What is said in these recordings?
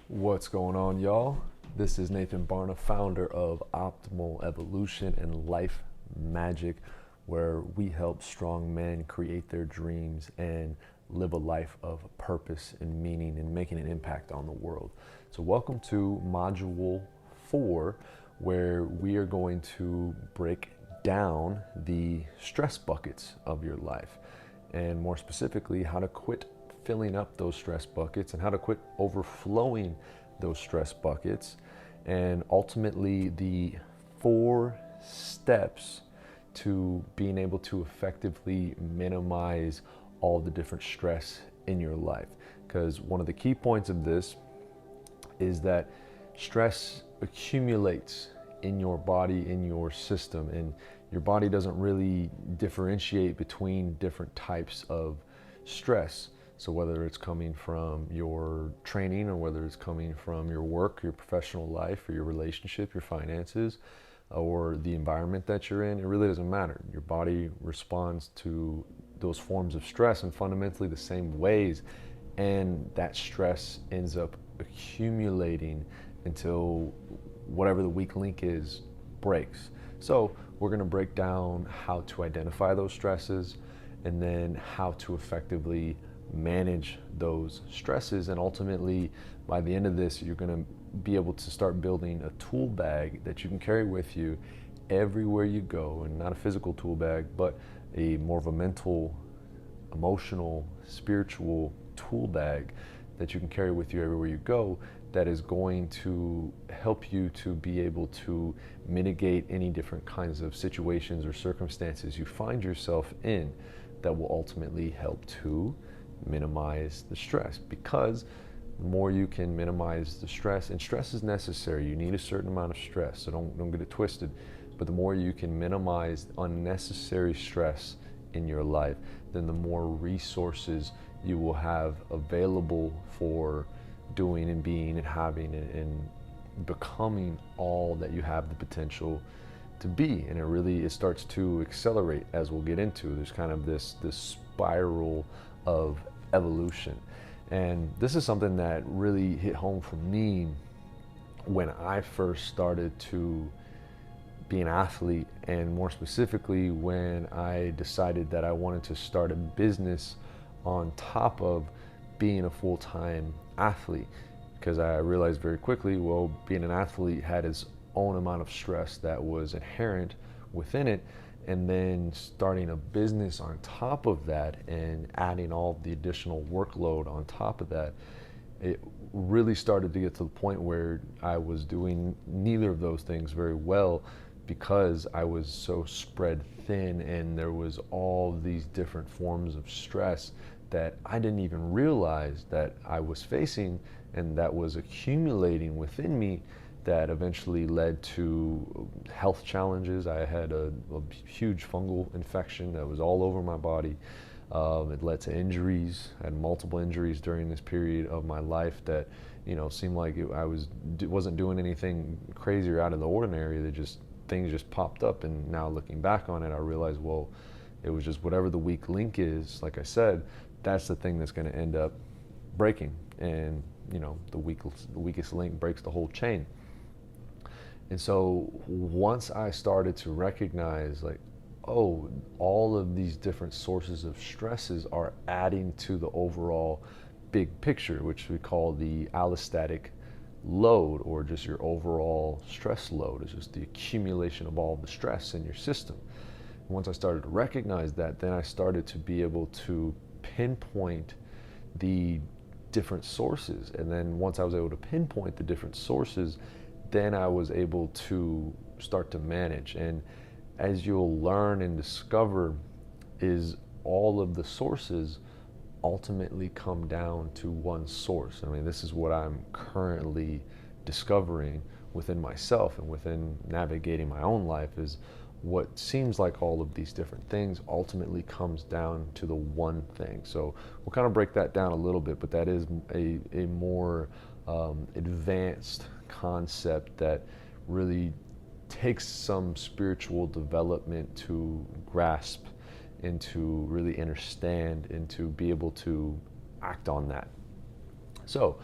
What's going on, y'all? This is Nathan Barna, founder of Optimal Evolution and Life Magic, where we help strong men create their dreams and live a life of purpose and meaning and making an impact on the world. So, welcome to Module 4, where we are going to break down the stress buckets of your life, and more specifically, how to quit filling up those stress buckets and how to quit overflowing those stress buckets, and ultimately the 4 steps to being able to effectively minimize all the different stress in your life. Because one of the key points of this is that stress accumulates in your body, in your system, and your body doesn't really differentiate between different types of stress. So whether it's coming from your training or whether it's coming from your work, your professional life, or your relationship, your finances, or the environment that you're in, it really doesn't matter. Your body responds to those forms of stress in fundamentally the same ways, and that stress ends up accumulating until whatever the weak link is breaks. So we're going to break down how to identify those stresses and then how to effectively manage those stresses, and ultimately by the end of this you're going to be able to start building a tool bag that you can carry with you everywhere you go, and not a physical tool bag but a more of a mental, emotional, spiritual tool bag that you can carry with you everywhere you go, that is going to help you to be able to mitigate any different kinds of situations or circumstances you find yourself in, that will ultimately help to minimize the stress. Because the more you can minimize the stress, and stress is necessary, you need a certain amount of stress, so don't get it twisted, but the more you can minimize unnecessary stress in your life, then the more resources you will have available for doing and being and having and becoming all that you have the potential to be. And it starts to accelerate, as we'll get into. There's kind of this spiral of evolution. And this is something that really hit home for me when I first started to be an athlete, and more specifically when I decided that I wanted to start a business on top of being a full-time athlete. Because I realized very quickly, well, being an athlete had its own amount of stress that was inherent within it, and then starting a business on top of that and adding all the additional workload on top of that, it really started to get to the point where I was doing neither of those things very well, because I was so spread thin and there was all these different forms of stress that I didn't even realize that I was facing and that was accumulating within me, that eventually led to health challenges. I had a huge fungal infection that was all over my body. It led to injuries. I had multiple injuries during this period of my life that, seemed like I wasn't doing anything crazy or out of the ordinary. Things just popped up, and now looking back on it, I realized, well, it was just whatever the weak link is. Like I said, that's the thing that's going to end up breaking, and the weakest link breaks the whole chain. And so once I started to recognize, like, oh, all of these different sources of stresses are adding to the overall big picture, which we call the allostatic load, or just your overall stress load. Is just the accumulation of all the stress in your system. And once I started to recognize that, then I started to be able to pinpoint the different sources. And then once I was able to pinpoint the different sources, then I was able to start to manage. And as you'll learn and discover, is all of the sources ultimately come down to one source. I mean, this is what I'm currently discovering within myself and within navigating my own life, is what seems like all of these different things ultimately comes down to the one thing. So we'll kind of break that down a little bit, but that is a more advanced concept that really takes some spiritual development to grasp and to really understand and to be able to act on that. So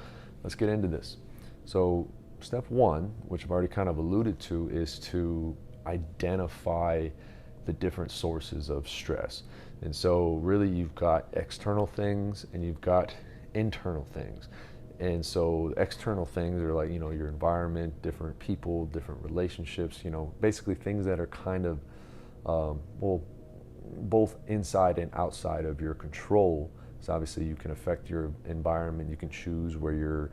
let's get into this. So step one, which I've already kind of alluded to, is to identify the different sources of stress. And so really you've got external things and you've got internal things. And so external things are like, your environment, different people, different relationships, basically things that are kind of, both inside and outside of your control. So obviously you can affect your environment. You can choose where you're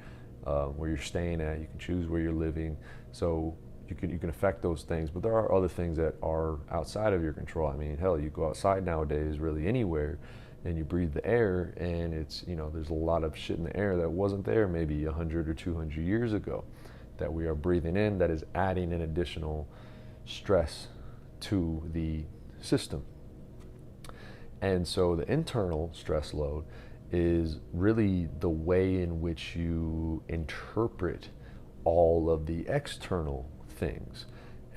staying at. You can choose where you're living. So you can affect those things. But there are other things that are outside of your control. I mean, hell, you go outside nowadays, really anywhere, and you breathe the air, and it's there's a lot of shit in the air that wasn't there maybe 100 or 200 years ago, that we are breathing in, that is adding an additional stress to the system. And so the internal stress load is really the way in which you interpret all of the external things.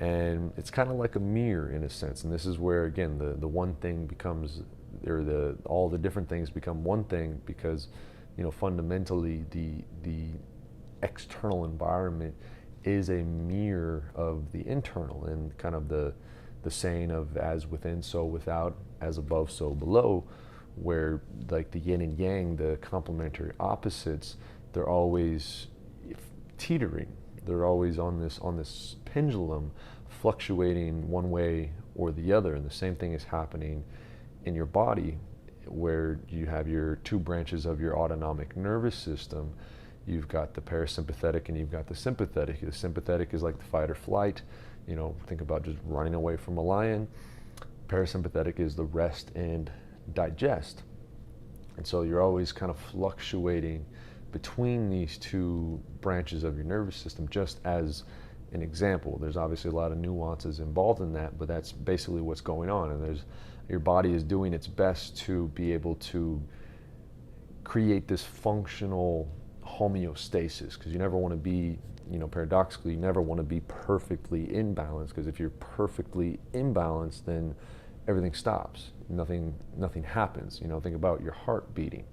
And it's kind of like a mirror in a sense. And this is where, again, the one thing becomes, or all the different things become one thing, because, fundamentally the external environment is a mirror of the internal, and kind of the saying of as within, so without, as above, so below, where like the yin and yang, the complementary opposites, they're always teetering. They're always on this pendulum, fluctuating one way or the other. And the same thing is happening in your body, where you have your two branches of your autonomic nervous system. You've got the parasympathetic and you've got the sympathetic. The sympathetic is like the fight or flight. Think about just running away from a lion. Parasympathetic is the rest and digest. And so you're always kind of fluctuating between these two branches of your nervous system. Just as an example, there's obviously a lot of nuances involved in that, but that's basically what's going on. And your body is doing its best to be able to create this functional homeostasis, because you never want to be, paradoxically, you never want to be perfectly imbalanced, because if you're perfectly imbalanced, then everything stops. Nothing happens. Think about your heart beating.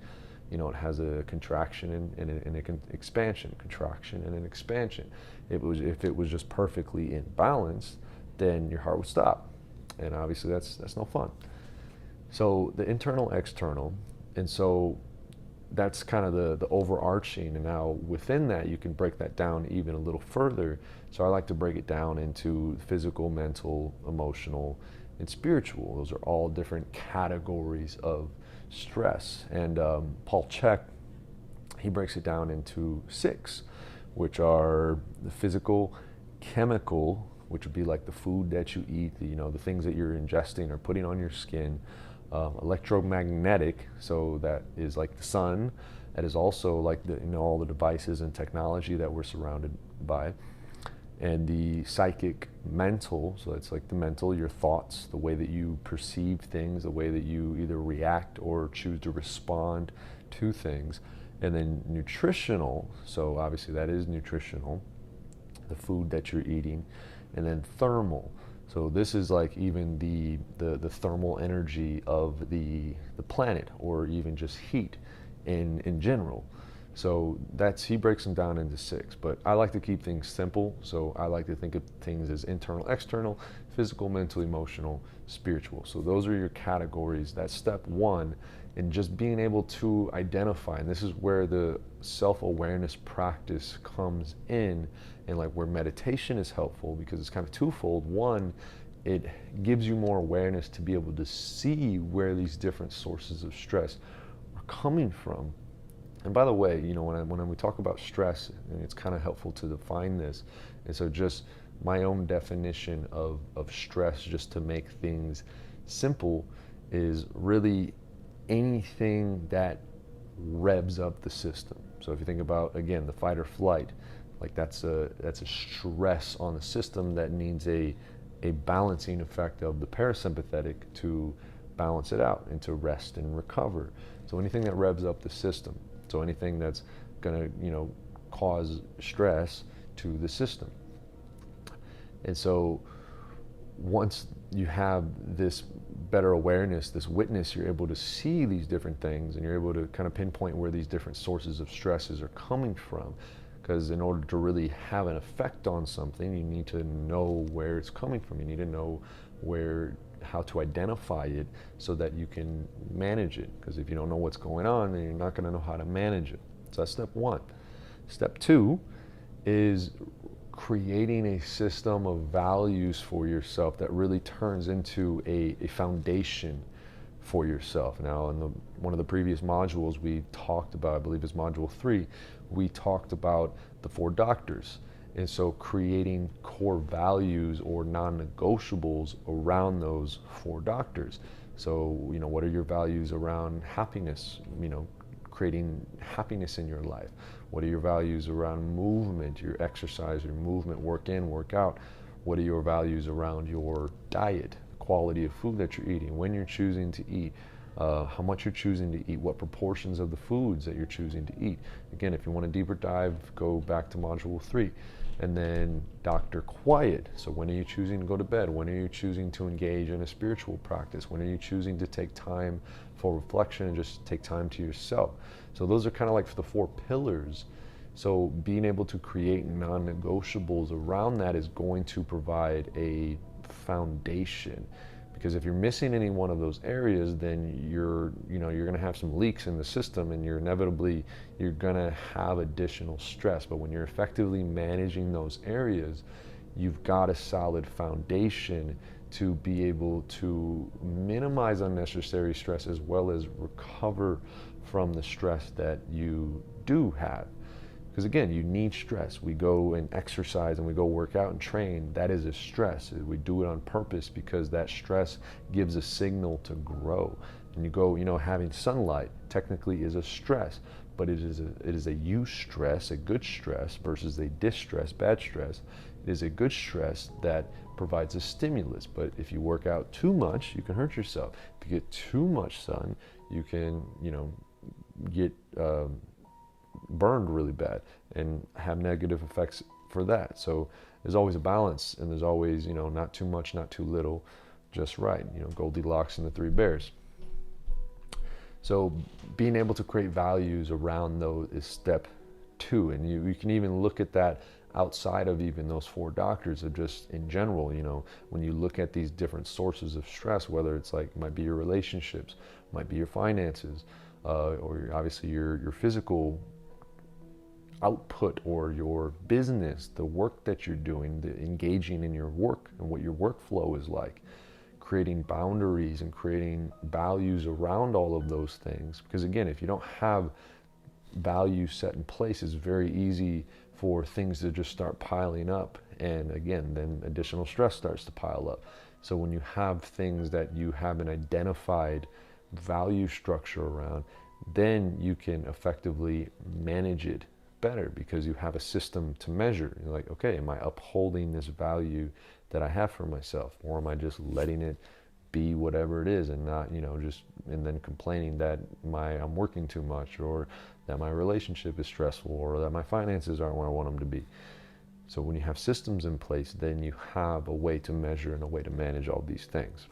It has a contraction and an expansion, contraction and an expansion. If it was just perfectly imbalanced, then your heart would stop. And obviously that's no fun. So the internal, external, and so that's kind of the overarching. And now within that, you can break that down even a little further. So I like to break it down into physical, mental, emotional, and spiritual. Those are all different categories of stress. And Paul Chek, he breaks it down into 6, which are the physical, chemical, which would be like the food that you eat, the things that you're ingesting or putting on your skin. Electromagnetic, so that is like the sun. That is also like all the devices and technology that we're surrounded by. And the psychic, mental, so it's like the mental, your thoughts, the way that you perceive things, the way that you either react or choose to respond to things. And then nutritional, so obviously that is nutritional, the food that you're eating. And then thermal, so this is like even the thermal energy of the planet, or even just heat in general. So he breaks them down into 6, but I like to keep things simple. So I like to think of things as internal, external, physical, mental, emotional, spiritual. So those are your categories. That's step 1, and just being able to identify. And this is where the self-awareness practice comes in, and like where meditation is helpful, because it's kind of twofold. One, it gives you more awareness to be able to see where these different sources of stress are coming from. And by the way, when we talk about stress, and it's kind of helpful to define this, and so just my own definition of stress, just to make things simple, is really anything that revs up the system. So if you think about, again, the fight or flight, like that's a stress on the system that needs a balancing effect of the parasympathetic to balance it out and to rest and recover. So anything that revs up the system, so anything that's going to cause stress to the system. And so once you have this better awareness, this witness, you're able to see these different things, and you're able to kind of pinpoint where these different sources of stresses are coming from. because in order to really have an effect on something, you need to know where it's coming from. You need to know how to identify it so that you can manage it. Because if you don't know what's going on, then you're not going to know how to manage it. So that's step one. Step two is creating a system of values for yourself that really turns into a foundation for yourself. Now, in one of the previous modules we talked about, I believe it's module 3, we talked about the 4 doctors. And so creating core values or non-negotiables around those 4 doctors. So, what are your values around happiness? Creating happiness in your life. What are your values around movement, your exercise, your movement, work in, work out? What are your values around your diet, quality of food that you're eating, when you're choosing to eat, how much you're choosing to eat, what proportions of the foods that you're choosing to eat? Again, if you want a deeper dive, go back to module 3. And then Dr. Quiet. So when are you choosing to go to bed? When are you choosing to engage in a spiritual practice? When are you choosing to take time for reflection and just take time to yourself? So those are kind of like the 4 pillars. So being able to create non-negotiables around that is going to provide a foundation. Because if you're missing any one of those areas, then you're going to have some leaks in the system, and you're going to have additional stress. But when you're effectively managing those areas, you've got a solid foundation to be able to minimize unnecessary stress as well as recover from the stress that you do have. Because again, you need stress. We go and exercise and we go work out and train. That is a stress. We do it on purpose because that stress gives a signal to grow. And you go, having sunlight technically is a stress, but it is a eustress, a good stress, versus a distress, bad stress. It is a good stress that provides a stimulus. But if you work out too much, you can hurt yourself. If you get too much sun, you can, get burned really bad and have negative effects for that. So there's always a balance, and there's always, not too much, not too little, just right. Goldilocks and the 3 bears. So being able to create values around those is step 2. And you can even look at that outside of even those 4 doctors, of just in general, when you look at these different sources of stress, whether it's like, might be your relationships, might be your finances, or obviously your physical output, or your business, the work that you're doing, the engaging in your work and what your workflow is like, creating boundaries and creating values around all of those things. Because again, if you don't have values set in place, it's very easy for things to just start piling up. And again, then additional stress starts to pile up. So when you have things that you have an identified value structure around, then you can effectively manage it better, because you have a system to measure. You're like, okay, am I upholding this value that I have for myself, or am I just letting it be whatever it is, and not, and then complaining that I'm working too much, or that my relationship is stressful, or that my finances aren't where I want them to be. So when you have systems in place, then you have a way to measure and a way to manage all these things.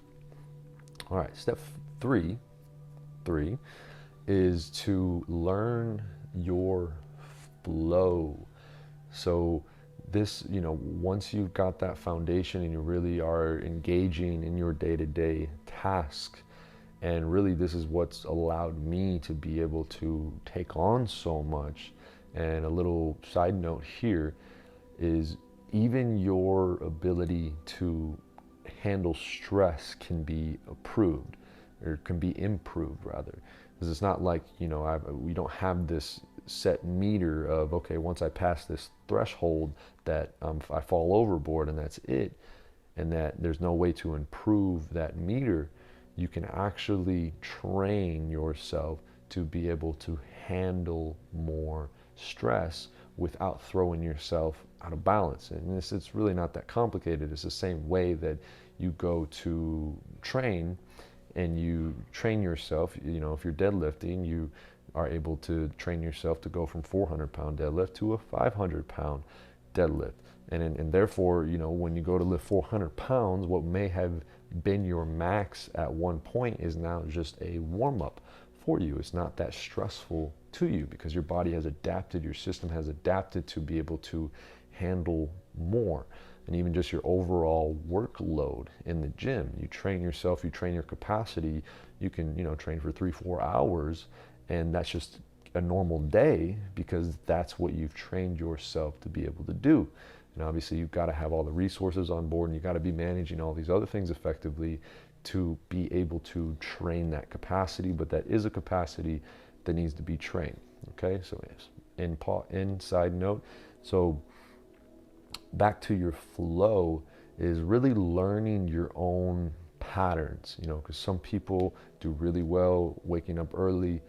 All right, step 3 is to learn your flow. So this, once you've got that foundation and you really are engaging in your day-to-day task, and really this is what's allowed me to be able to take on so much. And a little side note here is, even your ability to handle stress can be improved, rather. Because it's not like, we don't have this set meter of, okay, once I pass this threshold, that I fall overboard and that's it, and that there's no way to improve that meter. You can actually train yourself to be able to handle more stress without throwing yourself out of balance. And it's really not that complicated. It's the same way that you go to train, and you train yourself, if you're deadlifting, you are able to train yourself to go from 400-pound deadlift to a 500-pound deadlift. And therefore, when you go to lift 400 pounds, what may have been your max at one point is now just a warm-up for you. It's not that stressful to you because your body has adapted, your system has adapted to be able to handle more. And even just your overall workload in the gym, you train yourself, you train your capacity, you can, train for 3-4 hours, and that's just a normal day because that's what you've trained yourself to be able to do. And obviously you've got to have all the resources on board, and you've got to be managing all these other things effectively to be able to train that capacity. But that is a capacity that needs to be trained. Okay, so in side note, so back to your flow is really learning your own patterns, because some people do really well waking up early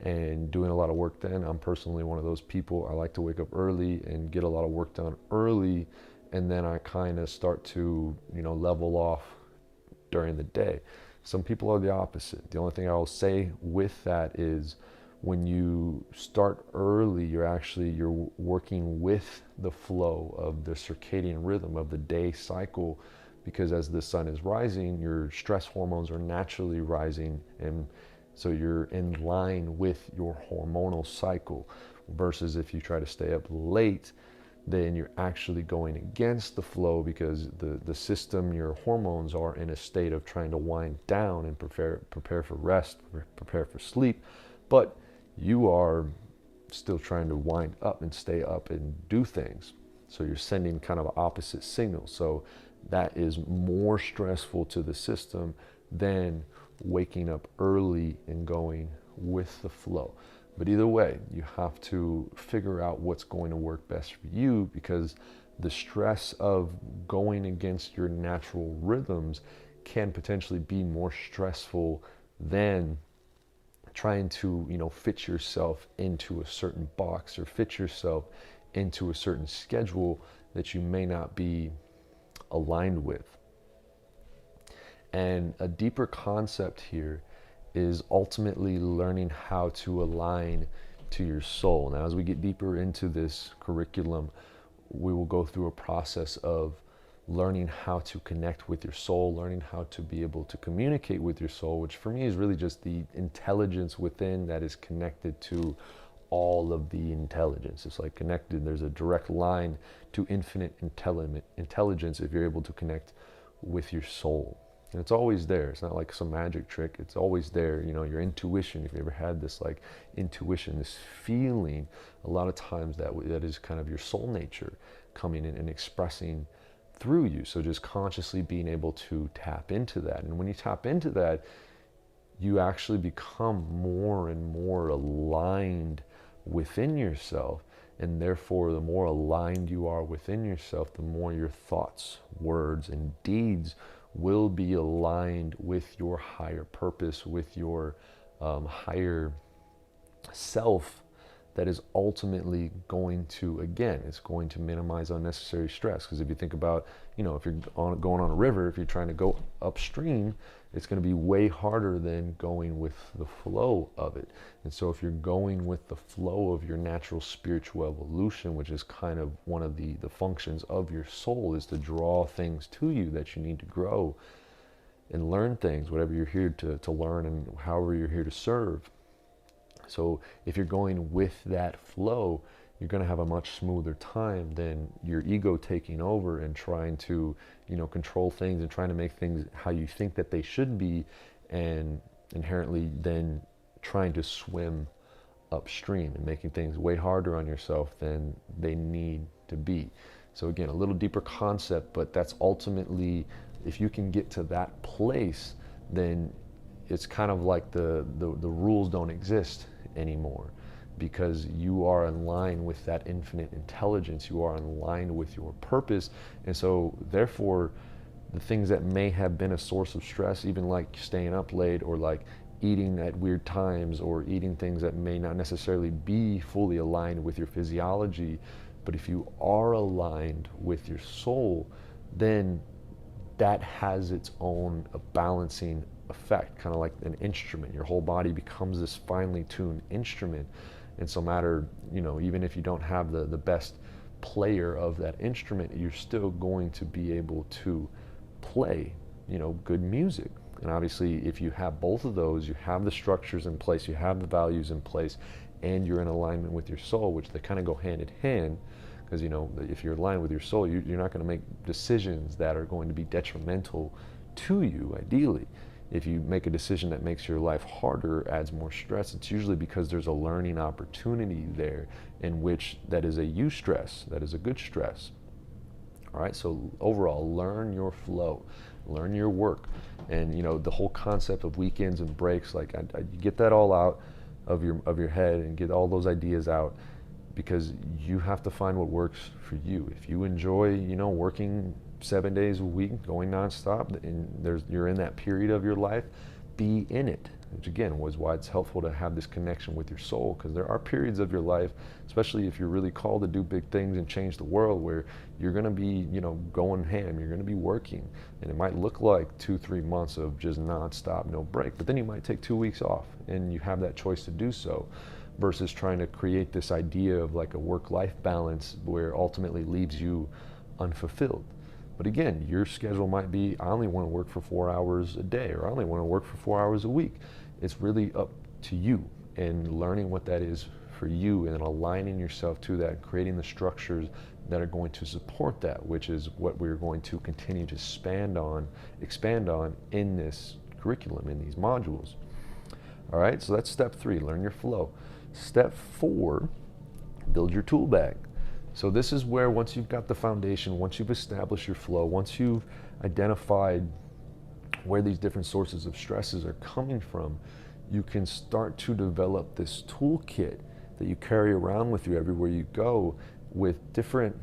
and doing a lot of work then. I'm personally one of those people. I like to wake up early and get a lot of work done early, and then I kind of start to, level off during the day. Some people are the opposite. The only thing I will say with that is when you start early, you're working with the flow of the circadian rhythm of the day cycle, because as the sun is rising, your stress hormones are naturally rising, and so you're in line with your hormonal cycle. Versus if you try to stay up late, then you're actually going against the flow because the system, your hormones are in a state of trying to wind down and prepare for rest, prepare for sleep. But you are still trying to wind up and stay up and do things. So you're sending kind of opposite signals. So that is more stressful to the system than waking up early and going with the flow. But either way, you have to figure out what's going to work best for you, because the stress of going against your natural rhythms can potentially be more stressful than trying to, fit yourself into a certain box or fit yourself into a certain schedule that you may not be aligned with. And a deeper concept here is ultimately learning how to align to your soul. Now, as we get deeper into this curriculum, we will go through a process of learning how to connect with your soul, learning how to be able to communicate with your soul, which for me is really just the intelligence within that is connected to all of the intelligence. It's like connected, there's a direct line to infinite intelligence if you're able to connect with your soul. And it's always there. It's not like some magic trick. It's always there. Your intuition, if you ever had this like intuition, this feeling, a lot of times that is kind of your soul nature coming in and expressing through you. So just consciously being able to tap into that. And when you tap into that, you actually become more and more aligned within yourself. And therefore, the more aligned you are within yourself, the more your thoughts, words, and deeds will be aligned with your higher purpose, with your higher self, that is ultimately going to, again, it's going to minimize unnecessary stress. Because if you think about, if you're going on a river, if you're trying to go upstream, it's going to be way harder than going with the flow of it. And so if you're going with the flow of your natural spiritual evolution, which is kind of one of the functions of your soul, is to draw things to you that you need to grow and learn things, whatever you're here to learn and however you're here to serve. So if you're going with that flow, you're going to have a much smoother time than your ego taking over and trying to, control things and trying to make things how you think that they should be, and inherently then trying to swim upstream and making things way harder on yourself than they need to be. So again, a little deeper concept, but that's ultimately, if you can get to that place, then it's kind of like the rules don't exist anymore, because you are in line with that infinite intelligence. You are in line with your purpose. And so therefore, the things that may have been a source of stress, even like staying up late or like eating at weird times or eating things that may not necessarily be fully aligned with your physiology, but if you are aligned with your soul, then that has its own balancing effect, kind of like an instrument. Your whole body becomes this finely tuned instrument. And so even if you don't have the best player of that instrument, you're still going to be able to play, good music. And obviously, if you have both of those, you have the structures in place, you have the values in place, and you're in alignment with your soul, which they kind of go hand in hand. Because if you're aligned with your soul, you're not going to make decisions that are going to be detrimental to you, ideally. If you make a decision that makes your life harder, adds more stress, it's usually because there's a learning opportunity there in which that is a eustress, that is a good stress. All right, so overall, learn your flow, learn your work. And the whole concept of weekends and breaks, like I get that all out of your head and get all those ideas out, because you have to find what works for you. If you enjoy, working 7 days a week, going nonstop, and you're in that period of your life, be in it. Which again was why it's helpful to have this connection with your soul, because there are periods of your life, especially if you're really called to do big things and change the world, where you're going to be, going ham, you're going to be working, and it might look like 2-3 months of just nonstop, no break, but then you might take 2 weeks off, and you have that choice to do so, versus trying to create this idea of like a work-life balance where ultimately leaves you unfulfilled. But again, your schedule might be, I only want to work for 4 hours a day, or I only want to work for 4 hours a week. It's really up to you, and learning what that is for you, and then aligning yourself to that, creating the structures that are going to support that, which is what we're going to continue to expand on in this curriculum, in these modules. All right, so that's step 3, learn your flow. Step 4, build your tool bag. So this is where, once you've got the foundation, once you've established your flow, once you've identified where these different sources of stresses are coming from, you can start to develop this toolkit that you carry around with you everywhere you go, with different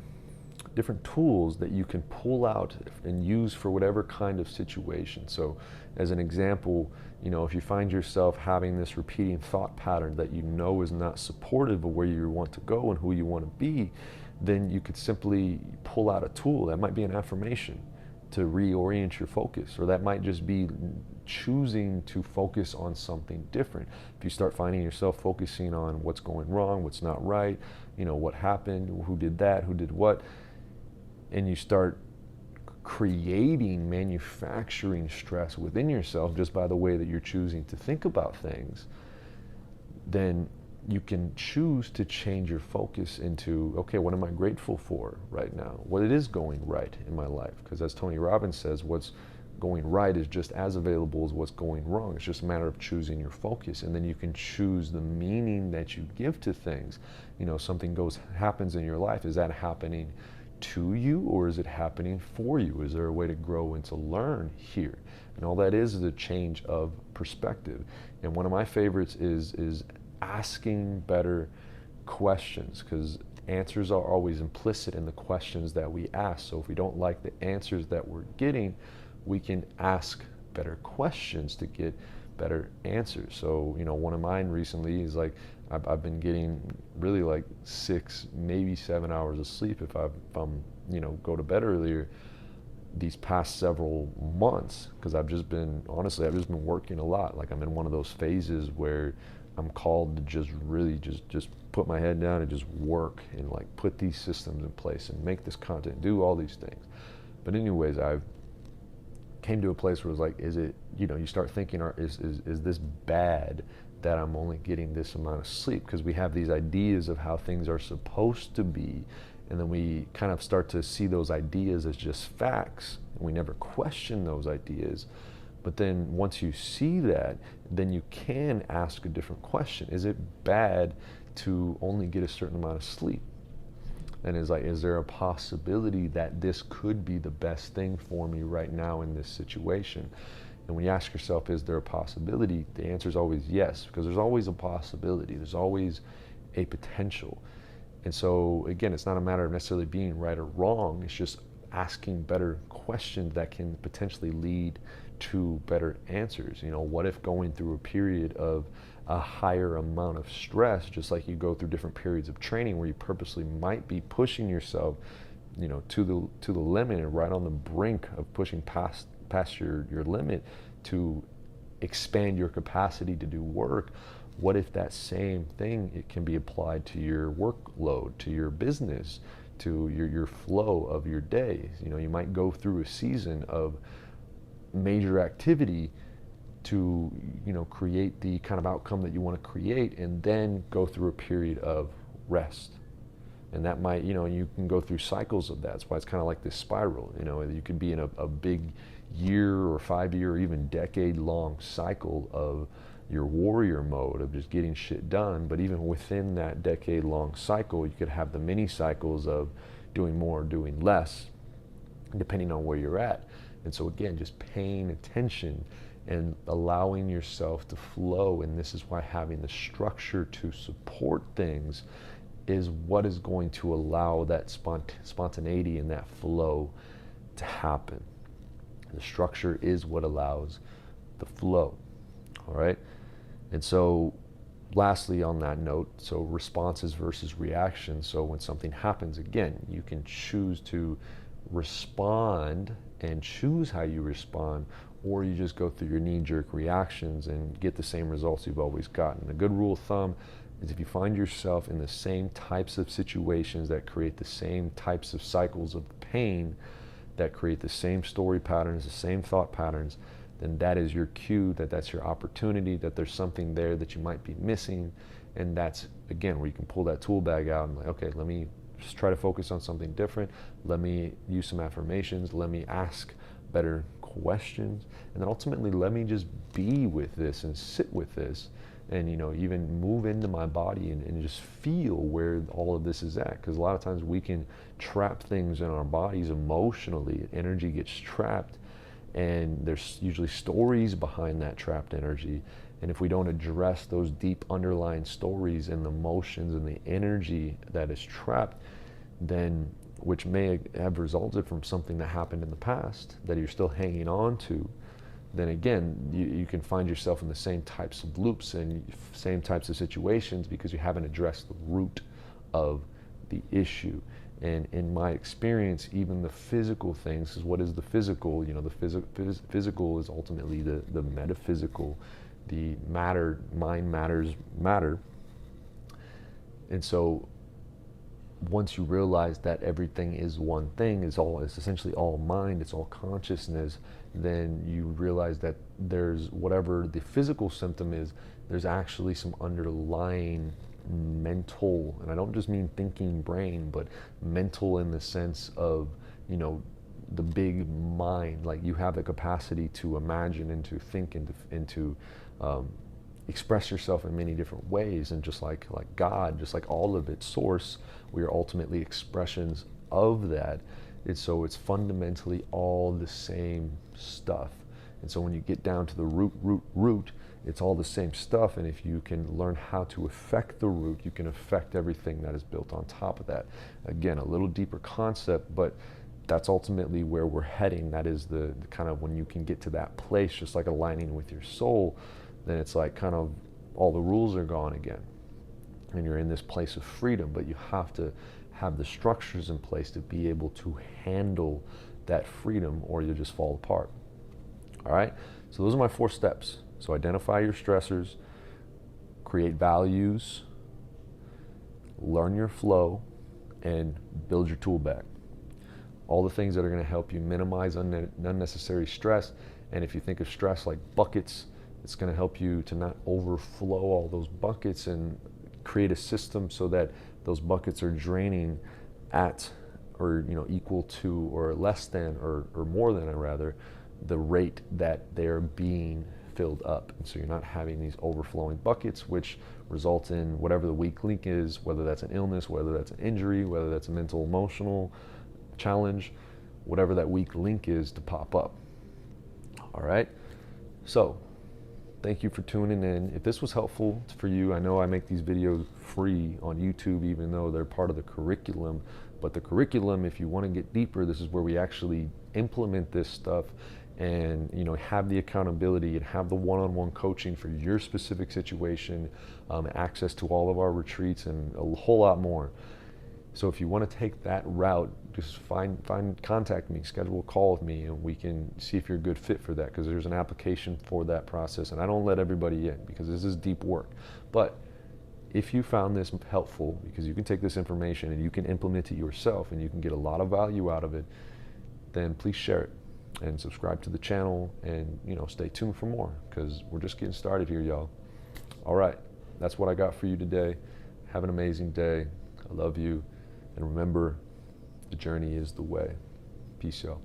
tools that you can pull out and use for whatever kind of situation. So as an example, if you find yourself having this repeating thought pattern that is not supportive of where you want to go and who you want to be, then you could simply pull out a tool. That might be an affirmation to reorient your focus, or that might just be choosing to focus on something different. If you start finding yourself focusing on what's going wrong, what's not right, what happened, who did that, who did what, and you start manufacturing stress within yourself just by the way that you're choosing to think about things, then you can choose to change your focus into, okay, what am I grateful for right now? What it is going right in my life? Because as Tony Robbins says, what's going right is just as available as what's going wrong. It's just a matter of choosing your focus, and then you can choose the meaning that you give to things. Something happens in your life. Is that happening to you, or is it happening for you? Is there a way to grow and to learn here? And all that is a change of perspective. And one of my favorites is asking better questions, because answers are always implicit in the questions that we ask. So if we don't like the answers that we're getting, we can ask better questions to get better answers. So one of mine recently is like, I've been getting really like 6, maybe 7 hours of sleep if I'm go to bed earlier these past several months, because I've just been working a lot. Like I'm in one of those phases where I'm called to just really just put my head down and just work and like put these systems in place and make this content, do all these things. But anyways, I've came to a place where it's like, is it, you start thinking, is this bad that I'm only getting this amount of sleep? Because we have these ideas of how things are supposed to be, and then we kind of start to see those ideas as just facts, and we never question those ideas. But then once you see that, then you can ask a different question. Is it bad to only get a certain amount of sleep? And is there a possibility that this could be the best thing for me right now in this situation? And when you ask yourself, is there a possibility? The answer is always yes, because there's always a possibility. There's always a potential. And so again, it's not a matter of necessarily being right or wrong. It's just asking better questions that can potentially lead to better answers. What if going through a period of a higher amount of stress, just like you go through different periods of training where you purposely might be pushing yourself, to the limit and right on the brink of pushing past your limit to expand your capacity to do work. What if that same thing, it can be applied to your workload, to your business, to your flow of your day? You might go through a season of major activity, to, create the kind of outcome that you want to create, and then go through a period of rest. And that might, you can go through cycles of that. That's why it's kind of like this spiral. You could be in a big year or 5-year or even decade-long cycle of your warrior mode of just getting shit done. But even within that decade-long cycle, you could have the mini cycles of doing more, doing less, depending on where you're at. And so again, just paying attention and allowing yourself to flow. And this is why having the structure to support things is what is going to allow that spontaneity and that flow to happen. The structure is what allows the flow. All right. And so lastly on that note, so responses versus reactions. So when something happens, again, you can choose to respond and choose how you respond, or you just go through your knee-jerk reactions and get the same results you've always gotten. A good rule of thumb is if you find yourself in the same types of situations that create the same types of cycles of pain, that create the same story patterns, the same thought patterns, then that is your cue, that's your opportunity, that there's something there that you might be missing. And that's, again, where you can pull that tool bag out and like, okay, let me just try to focus on something different. Let me use some affirmations. Let me ask better questions. And then ultimately, let me just be with this and sit with this and, even move into my body and just feel where all of this is at. Because a lot of times we can trap things in our bodies emotionally. Energy gets trapped, and there's usually stories behind that trapped energy. And if we don't address those deep underlying stories and the emotions and the energy that is trapped, then which may have resulted from something that happened in the past that you're still hanging on to, then again, you can find yourself in the same types of loops and same types of situations because you haven't addressed the root of the issue. And in my experience, even the physical things, is what is the physical? The physical is ultimately the metaphysical, the matter, mind matters matter. And so once you realize that everything is one thing, it's essentially all mind, it's all consciousness, then you realize that there's whatever the physical symptom is, there's actually some underlying mental, and I don't just mean thinking brain, but mental in the sense of, the big mind. Like you have the capacity to imagine and to think and to express yourself in many different ways. And just like God, just like all of its source, we are ultimately expressions of that. And so it's fundamentally all the same stuff. And so when you get down to the root, it's all the same stuff. And if you can learn how to affect the root, you can affect everything that is built on top of that. Again, a little deeper concept, but that's ultimately where we're heading. That is the kind of when you can get to that place, just like aligning with your soul, then it's like kind of all the rules are gone again. And you're in this place of freedom, but you have to have the structures in place to be able to handle that freedom, or you'll just fall apart. All right, so those are my 4 steps. So identify your stressors, create values, learn your flow, and build your tool bag. All the things that are going to help you minimize unnecessary stress. And if you think of stress like buckets, it's going to help you to not overflow all those buckets and create a system so that those buckets are draining at or equal to or less than or more than rather the rate that they're being filled up. And so you're not having these overflowing buckets, which result in whatever the weak link is, whether that's an illness, whether that's an injury, whether that's a mental emotional challenge, whatever that weak link is, to pop up. All right, so thank you for tuning in. If this was helpful for you, I know I make these videos free on YouTube, even though they're part of the curriculum. But the curriculum, if you want to get deeper, this is where we actually implement this stuff and have the accountability and have the one-on-one coaching for your specific situation, access to all of our retreats and a whole lot more. So if you want to take that route, just contact me, schedule a call with me, and we can see if you're a good fit for that, because there's an application for that process. And I don't let everybody in because this is deep work. But if you found this helpful, because you can take this information and you can implement it yourself and you can get a lot of value out of it, then please share it. and subscribe to the channel, and stay tuned for more, because we're just getting started here, y'all. All right, that's what I got for you today. Have an amazing day. I love you, and remember, the journey is the way. Peace, y'all.